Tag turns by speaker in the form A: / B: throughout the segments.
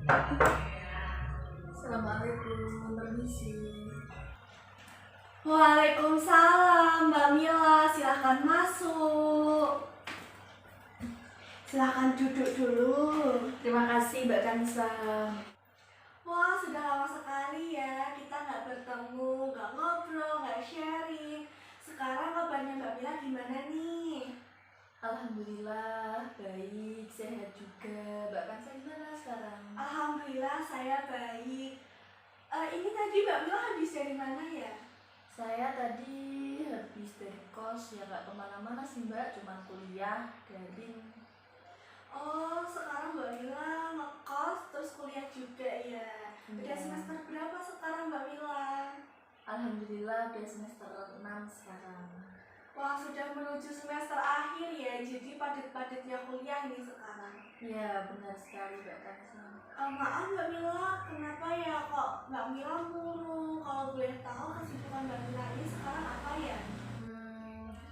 A: Assalamualaikum, permisi.
B: Waalaikumsalam, Mbak Mila. Silahkan masuk. Silahkan duduk dulu.
A: Terima kasih Mbak Kansa.
B: Wah, sudah lama sekali ya kita nggak bertemu, nggak ngobrol, nggak sharing. Sekarang kabarnya Mbak Mila gimana nih?
A: Alhamdulillah, baik, sehat juga. Mbak Kansa gimana sekarang?
B: Alhamdulillah saya baik. Ini tadi Mbak Mila habis dari mana ya?
A: Saya tadi habis dari kos, ya nggak kemana-mana sih Mbak, cuma kuliah, daring.
B: Oh, sekarang Mbak Mila ngekos terus kuliah juga ya. Udah
A: Iya.
B: semester berapa sekarang Mbak Mila?
A: Alhamdulillah udah semester 6 sekarang.
B: Wah, sudah menuju semester akhir ya, jadi padat-padatnya kuliah nih sekarang.
A: Iya, benar sekali Mbak Kansa.
B: Maaf Mbak Mila, kenapa ya kok Mbak Mila murung? Kalau boleh tahu kesibukan Mbak Mila ini sekarang apa ya?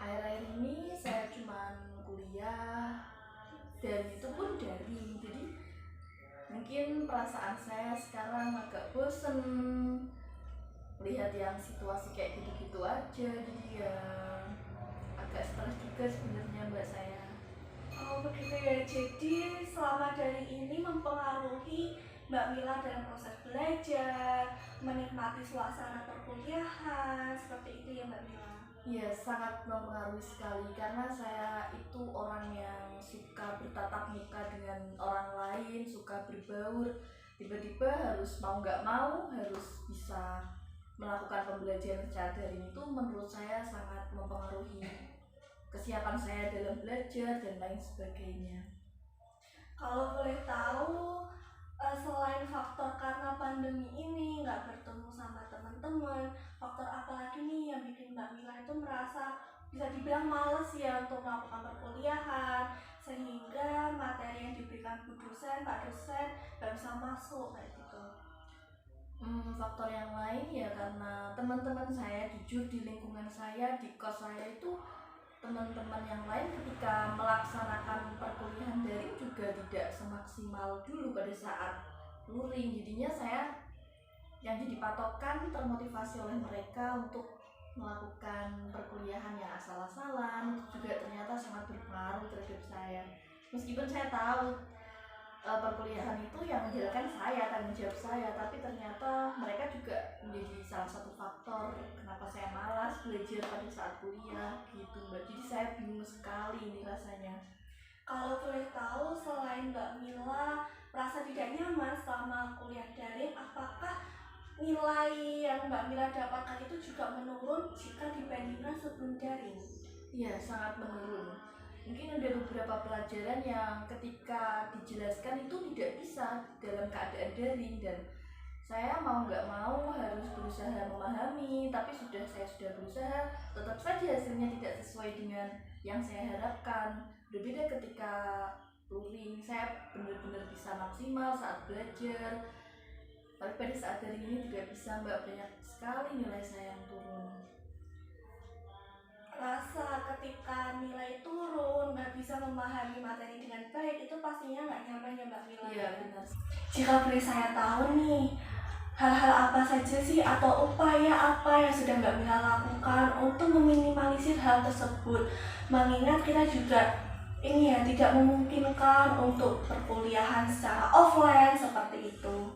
A: Akhir-akhir ini saya cuma kuliah, dan itu pun daring, jadi mungkin perasaan saya sekarang agak bosen melihat yang situasi kayak gitu-gitu aja, jadi ya agak stres juga sebenarnya Mbak saya.
B: Oh begitu ya, jadi selama dari ini mempengaruhi Mbak Mila dalam proses belajar, menikmati suasana perkuliahan, seperti itu ya Mbak Mila?
A: Iya, sangat mempengaruhi sekali karena saya itu orang yang suka bertatap muka dengan orang lain, suka berbaur. Tiba-tiba harus mau nggak mau harus bisa melakukan pembelajaran secara daring, itu menurut saya sangat mempengaruhi kesiapan saya dalam belajar dan lain sebagainya.
B: Kalau boleh tahu, selain faktor karena pandemi ini nggak bertemu sama teman-teman, faktor apa lagi nih yang bikin Mbak Mila itu merasa bisa dibilang males ya untuk melakukan perkuliahan, sehingga materi yang diberikan Bu dosen, Pak dosen nggak bisa masuk kayak gitu?
A: Faktor yang lain ya karena teman-teman saya, jujur di lingkungan saya, di kos saya itu teman-teman yang lain ketika melaksanakan perkuliahan daring juga tidak semaksimal dulu pada saat luring. Jadinya saya yang jadi patokan, termotivasi oleh mereka untuk melakukan perkuliahan yang asal-asalan, itu juga ternyata sangat berpengaruh terhadap saya. Meskipun saya tahu perkuliahan itu yang menjalankan saya, tanggung jawab saya, tapi ternyata mereka juga menjadi salah satu faktor kenapa saya malas belajar pada saat kuliah gitu Mbak. Jadi saya bingung sekali ini rasanya.
B: Kalau boleh tahu, selain Mbak Mila merasa tidak nyaman selama kuliah daring, apakah nilai yang Mbak Mila dapatkan itu juga menurun jika dibandingkan sebelum daring?
A: Iya, sangat menurun. Mungkin ada beberapa pelajaran yang ketika dijelaskan itu tidak bisa dalam keadaan daring, dan saya mau nggak mau harus berusaha memahami, tapi saya sudah berusaha, tetap saja hasilnya tidak sesuai dengan yang saya harapkan. Berbeda ketika luring, saya benar-benar bisa maksimal saat belajar, tapi pada saat daring ini tidak bisa Mbak, banyak sekali nilai saya yang turun.
B: Rasa ketika nilai turun, nggak bisa memahami materi dengan baik, itu pastinya nggak nyaman ya Mbak Mila?
A: Iya, benar.
B: Jika boleh saya tahu nih, hal-hal apa saja sih atau upaya apa yang sudah Mbak Mila lakukan untuk meminimalisir hal tersebut? Mengingat kita juga ini ya tidak memungkinkan untuk perkuliahan secara offline seperti itu.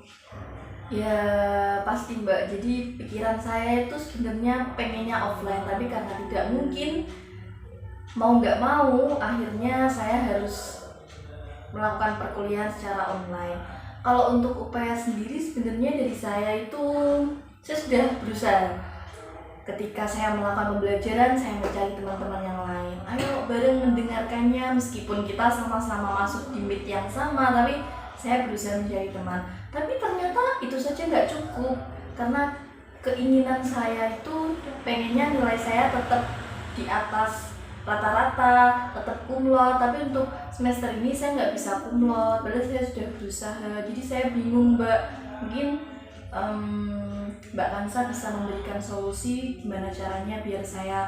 A: Ya pasti Mbak, jadi pikiran saya itu sebenarnya pengennya offline, tapi karena tidak mungkin, mau nggak mau akhirnya saya harus melakukan perkuliahan secara online. Kalau untuk upaya sendiri sebenarnya dari saya itu, saya sudah berusaha. Ketika saya melakukan pembelajaran, saya mencari teman-teman yang lain, ayo bareng mendengarkannya, meskipun kita sama-sama masuk di meet yang sama, tapi saya berusaha mencari teman. Tapi ternyata itu saja nggak cukup, karena keinginan saya itu pengennya nilai saya tetap di atas rata-rata, tetap kumlot. Tapi untuk semester ini saya nggak bisa kumlot, padahal saya sudah berusaha. Jadi saya bingung Mbak, mungkin Mbak Kansa bisa memberikan solusi gimana caranya biar saya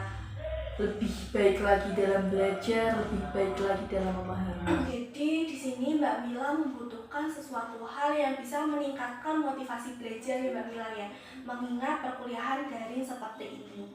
A: lebih baik lagi dalam belajar, lebih baik lagi dalam memahami.
B: Jadi di sini Mbak Mila membutuhkan sesuatu hal yang bisa meningkatkan motivasi belajar ya Mbak Mila ya, mengingat perkuliahan daring seperti ini.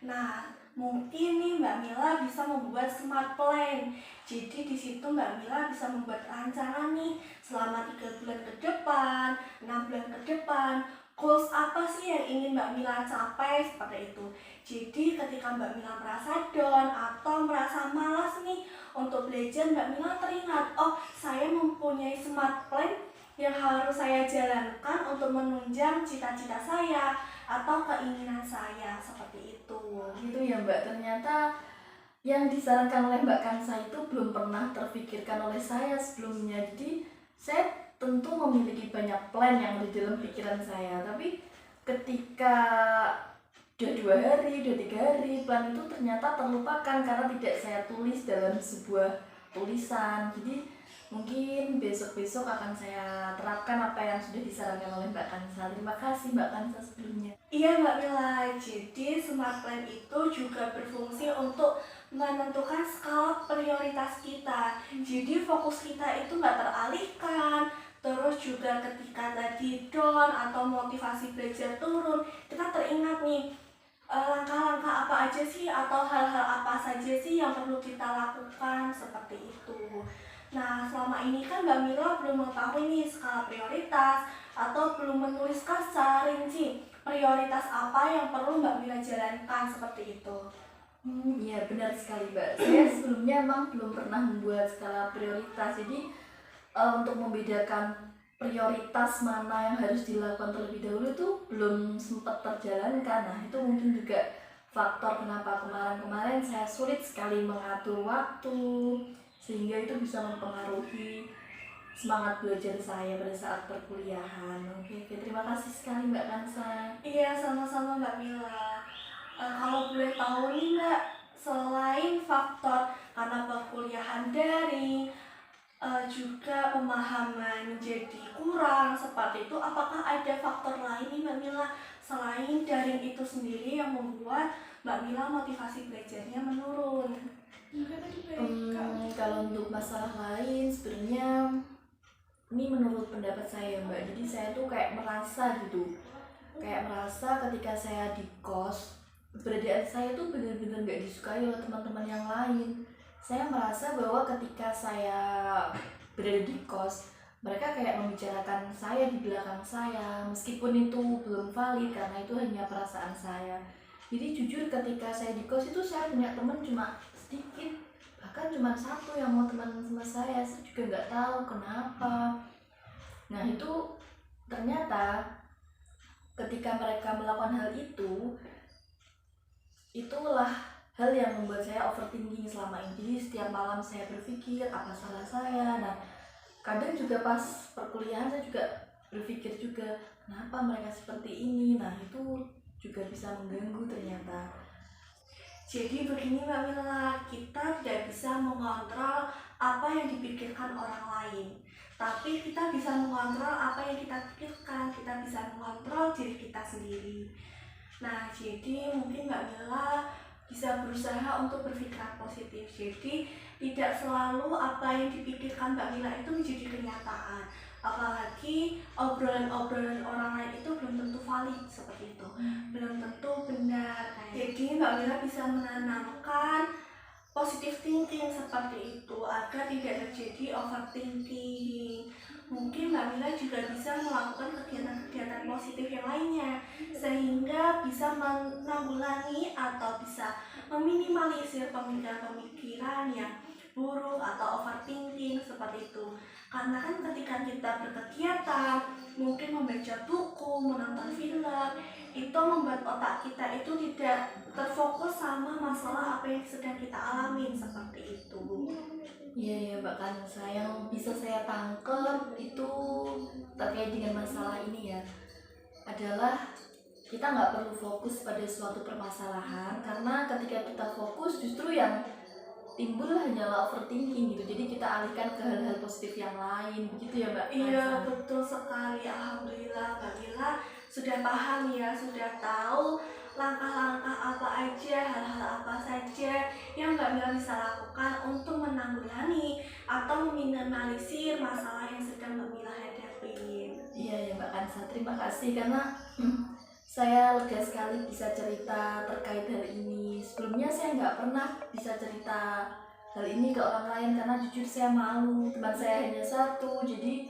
B: Nah, mungkin nih Mbak Mila bisa membuat smart plan. Jadi di situ Mbak Mila bisa membuat rencana nih selama 3 bulan ke depan, 6 bulan ke depan. Goals apa sih yang ingin Mbak Mila capai seperti itu. Jadi ketika Mbak Mila merasa down atau merasa malas nih untuk belajar, Mbak Mila teringat, oh saya mempunyai smart plan yang harus saya jalankan untuk menunjang cita-cita saya atau keinginan saya seperti itu.
A: Gitu ya Mbak, ternyata yang disarankan oleh Mbak Kansa itu belum pernah terpikirkan oleh saya sebelumnya. Jadi saya tentu memiliki banyak plan yang ada di dalam pikiran saya, tapi ketika udah 2 hari, udah 3 hari, plan itu ternyata terlupakan karena tidak saya tulis dalam sebuah tulisan. Jadi mungkin besok-besok akan saya terapkan apa yang sudah disarankan oleh Mbak Kansa. Terima kasih Mbak Kansa sebelumnya.
B: Iya Mbak Mila, jadi smart plan itu juga berfungsi untuk menentukan skala prioritas kita. Jadi fokus kita itu nggak teralihkan. Terus juga ketika tadi down atau motivasi belajar turun, kita teringat nih langkah-langkah apa aja sih atau hal-hal apa saja sih yang perlu kita lakukan seperti itu. Nah, selama ini kan Mbak Mila belum mengetahui nih skala prioritas atau belum menuliskan secara rinci prioritas apa yang perlu Mbak Mila jalankan seperti itu.
A: Iya benar sekali Mbak. Saya sebelumnya emang belum pernah membuat skala prioritas. Jadi untuk membedakan prioritas mana yang harus dilakukan terlebih dahulu itu belum sempat terjalankan. Nah itu mungkin juga faktor kenapa kemarin-kemarin saya sulit sekali mengatur waktu, sehingga itu bisa mempengaruhi semangat belajar saya pada saat perkuliahan. Oke, terima kasih sekali Mbak Kansa.
B: Iya, sama-sama Mbak Mila. Kalau boleh tahu nih Mbak, selain faktor karena perkuliahan daring, juga pemahaman jadi kurang seperti itu, apakah ada faktor lain nih Mbak Mila selain daring itu sendiri yang membuat Mbak Mila motivasi belajarnya menurun?
A: Kalau untuk masalah lain sebenarnya ini menurut pendapat saya Mbak, jadi saya tuh kayak merasa ketika saya di kos, keberadaan saya tuh benar-benar gak disukai oleh teman-teman yang lain. Saya merasa bahwa ketika saya berada di kos, mereka kayak membicarakan saya di belakang saya, meskipun itu belum valid karena itu hanya perasaan saya. Jadi jujur ketika saya di kos itu saya punya teman cuma sedikit, bahkan cuma satu yang mau teman sama saya juga nggak tahu kenapa. Nah itu ternyata ketika mereka melakukan hal itu, itulah hal yang membuat saya overthinking selama ini. Jadi setiap malam saya berpikir apa salah saya. Nah kadang juga pas perkuliahan saya juga berpikir juga kenapa mereka seperti ini. Nah itu juga bisa mengganggu ternyata.
B: Jadi begini Mbak Mila, kita tidak bisa mengontrol apa yang dipikirkan orang lain, tapi kita bisa mengontrol apa yang kita pikirkan. Kita bisa mengontrol diri kita sendiri. Nah, jadi mungkin Mbak Mila bisa berusaha untuk berpikiran positif. Jadi tidak selalu apa yang dipikirkan Mbak Mila itu menjadi kenyataan. Apalagi obrolan-obrolan orang lain itu belum tentu valid seperti itu, belum tentu benar. Jadi Mbak Mila bisa menanamkan positive thinking seperti itu agar tidak terjadi overthinking. Mungkin Mbak Mila juga bisa melakukan kegiatan-kegiatan positif yang lainnya sehingga bisa menanggulangi atau bisa meminimalisir pemikiran-pemikiran yang buruk atau overthinking seperti itu. Karena kan ketika kita berkegiatan, mungkin membaca buku, menonton film, itu membuat otak kita itu tidak terfokus sama masalah apa yang sedang kita alami seperti itu.
A: Iya Mbak Kansa, yang bisa saya tangkap itu terkait dengan masalah ini ya adalah kita nggak perlu fokus pada suatu permasalahan, karena ketika kita fokus justru yang timbul hanyalah overthinking gitu. Jadi kita alihkan ke hal-hal positif yang lain, begitu ya Mbak Kansa?
B: Iya betul sekali, alhamdulillah Mbak Mila sudah paham ya, sudah tahu langkah-langkah apa aja, hal-hal apa saja yang Mbak Mila bisa lakukan untuk menanggulangi atau meminimalisir masalah yang sedang Mbak Mila hadapin.
A: Iya ya Mbak Kansa, terima kasih karena saya lega sekali bisa cerita terkait hal ini. Sebelumnya saya nggak pernah bisa cerita hal ini ke orang lain karena jujur saya malu, teman saya hanya satu, jadi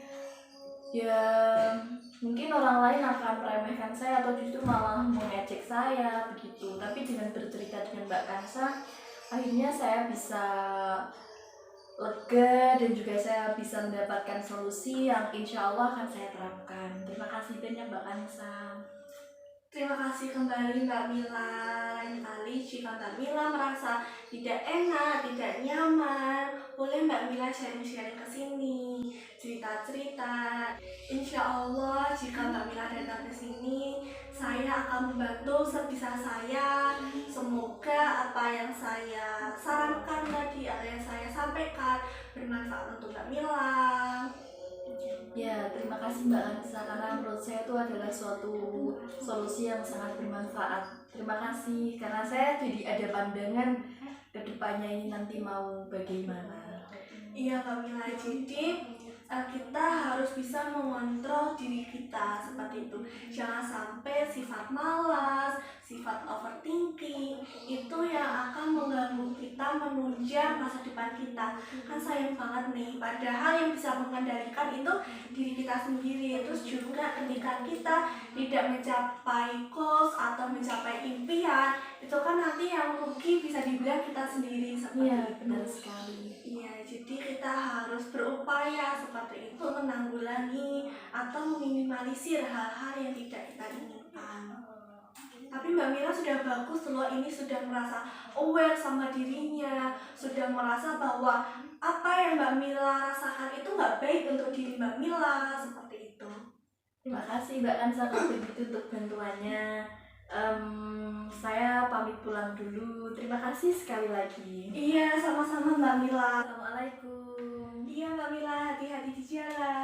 A: ya mungkin orang lain akan meremehkan saya atau justru malah mengejek saya begitu. Tapi dengan bercerita dengan Mbak Kansa, akhirnya saya bisa lega dan juga saya bisa mendapatkan solusi yang insya Allah akan saya terapkan. Terima kasih banyak Mbak Kansa.
B: Terima kasih kembali Mbak Mila. Lain kali jika Mbak Mila merasa tidak enak, tidak nyaman, boleh Mbak Mila sharing-sharing ke sini, cerita-cerita. Insya Allah jika Mbak Mila datang ke sini, saya akan membantu sebisa saya. Semoga apa yang saya sarankan tadi, apa yang saya sampaikan bermanfaat untuk Mbak Mila.
A: Ya, terima kasih Mbak Kansa karena menurut saya itu adalah suatu solusi yang sangat bermanfaat. Terima kasih karena saya jadi ada pandangan ke depannya ini nanti mau bagaimana.
B: Iya Mbak Mila, jadi kita harus bisa mengontrol diri kita seperti itu. Jangan sampai sifat malas, sifat overthinking itu yang akan mengganggu kita, menunjang masa depan kita. Kan sayang banget nih, padahal yang bisa mengendalikan itu diri kita sendiri. Terus juga ketika kita tidak mencapai goals atau mencapai impian, itu kan nanti yang rugi bisa dibilang kita sendiri seperti
A: Iya,
B: itu.
A: benar sekali.
B: Iya, jadi kita harus berupaya seperti itu menanggulangi atau meminimalisir hal-hal yang tidak kita inginkan. Tapi Mbak Mila sudah bagus loh, ini sudah merasa aware sama dirinya, sudah merasa bahwa apa yang Mbak Mila rasakan itu nggak baik untuk diri Mbak Mila, seperti itu.
A: Terima kasih Mbak Kansa kalau begitu untuk bantuannya. Saya pamit pulang dulu. Terima kasih sekali lagi.
B: Iya, sama-sama Mbak Mila.
A: Assalamualaikum.
B: Iya Mbak Mila, hati-hati di jalan.